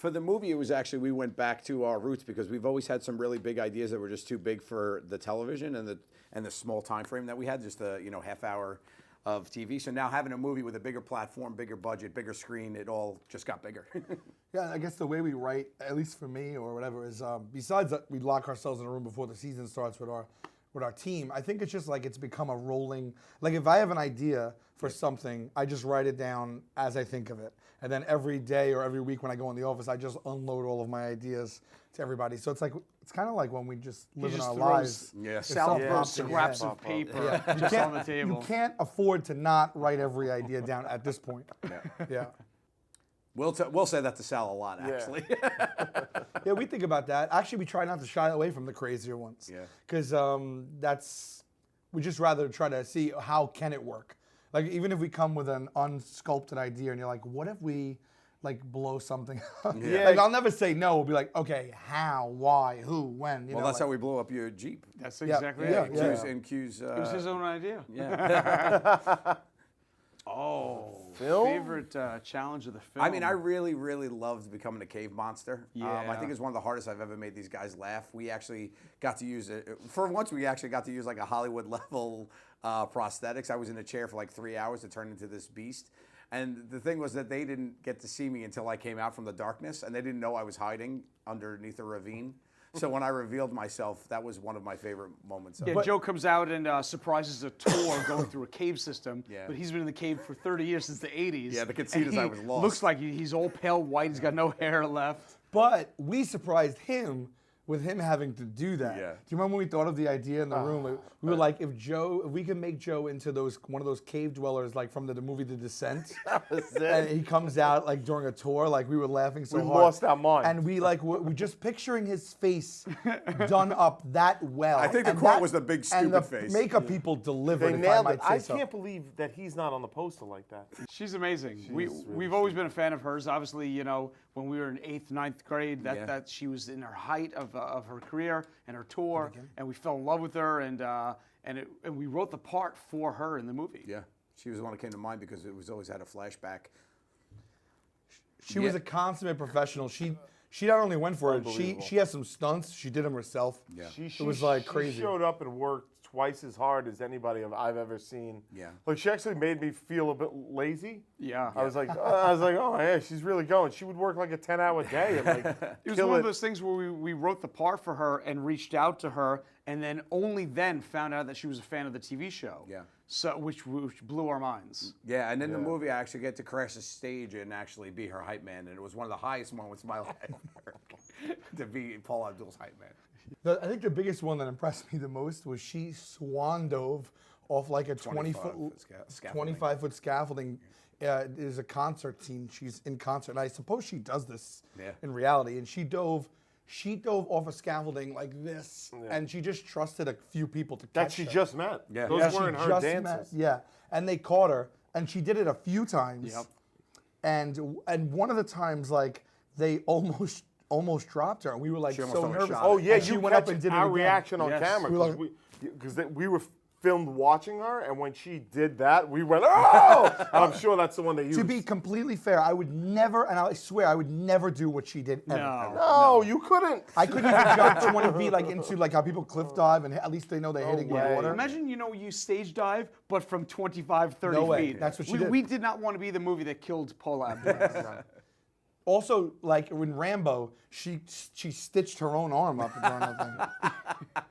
For the movie, it was actually, we went back to our roots because we've always had some really big ideas that were just too big for the television and the small time frame that we had, just a half hour of TV. So now having a movie with a bigger platform, bigger budget, bigger screen, it all just got bigger. Yeah, I guess the way we write, at least for me or whatever, is besides that we lock ourselves in a room before the season starts with our team. I think it's just like it's become a rolling. Like if I have an idea for something, I just write it down as I think of it, and then every day or every week when I go in the office, I just unload all of my ideas to everybody. So it's kind of like when we just live in our lives. Yeah, scraps of paper just on the table. You can't afford to not write every idea down at this point. Yeah. We'll say that to Sal a lot, actually. Yeah, we think about that. Actually, we try not to shy away from the crazier ones. Yeah. Because we just rather try to see how can it work. Like even if we come with an unsculpted idea and you're like, what if we like blow something up? Yeah. Like I'll never say no. We'll be like, okay, how, why, who, when? Well, that's how we blew up your Jeep. That's exactly yeah, it. yeah. And Q's. It was his own idea. Yeah. Oh, Film? favorite challenge of the film. I mean, I really, really loved becoming a cave monster. Yeah. I think it's one of the hardest I've ever made these guys laugh. We actually got to use it. For once, we actually got to use like a Hollywood level prosthetics. I was in a chair for like 3 hours to turn into this beast. And the thing was that they didn't get to see me until I came out from the darkness, and they didn't know I was hiding underneath a ravine. So when I revealed myself, that was one of my favorite moments. Yeah, Joe comes out and surprises a tour going through a cave system. Yeah. But he's been in the cave for 30 years, since the 80s. Yeah, the conceit is I was lost. Looks like he's all pale white. He's got no hair left. But we surprised him with him having to do that. Yeah. Do you remember when we thought of the idea in the room? We were like, if we could make Joe into one of those cave dwellers, like from the movie The Descent. That was it. And he comes out like during a tour, like we were laughing so We hard. lost our mind. And we just picturing his face done up that well. I think the And quote that- was the big and stupid the face. makeup people delivered, They if I nailed might it. say I so. can't believe that he's not on the poster like that. She's amazing. really We've always been a fan of hers. Obviously, when we were in 8th, 9th grade, that she was in her height of her career and her tour, and we fell in love with her, and we wrote the part for her in the movie. Yeah, she was the one that came to mind because it was always had a flashback. She was a consummate professional. She not only went for it, she has some stunts. She did them herself. Yeah. It was like crazy. She showed up and worked twice as hard as anybody I've ever seen. Yeah. Like she actually made me feel a bit lazy. Yeah. I was like, oh yeah, she's really going. She would work like a 10-hour day and like It was one of those things where we wrote the part for her and reached out to her, and then only then found out that she was a fan of the TV show. Yeah. So which blew our minds. Yeah, and in the movie, I actually get to crash the stage and actually be her hype man, and it was one of the highest moments of my life to be Paula Abdul's hype man. I think the biggest one that impressed me the most was she swan dove off like a 25-foot scaffolding. There's a concert scene. She's in concert, and I suppose she does this in reality. And she dove off a scaffolding like this, and she just trusted a few people to catch that she her. just met. Yeah. Those weren't her dances. And they caught her, and she did it a few times. Yep. And one of the times, like they almost dropped her, and we were like She almost so almost nervous. shot Oh her. yeah, And she you went up catch and did it our again. reaction on Yes. camera We were because we were filmed watching her, and when she did that, we went, oh! And I'm sure that's the one they used. To be completely fair, I would never, and I swear, I would never do what she did ever. No, you couldn't. I couldn't even jump 20 feet like into like how people cliff dive, and at least they know they're hitting the way. water. Imagine, you stage dive, but from 25, 30 No way. feet. That's what she did. We did not want to be the movie that killed Paula Abdul. Also, like in Rambo, she stitched her own arm up during that thing.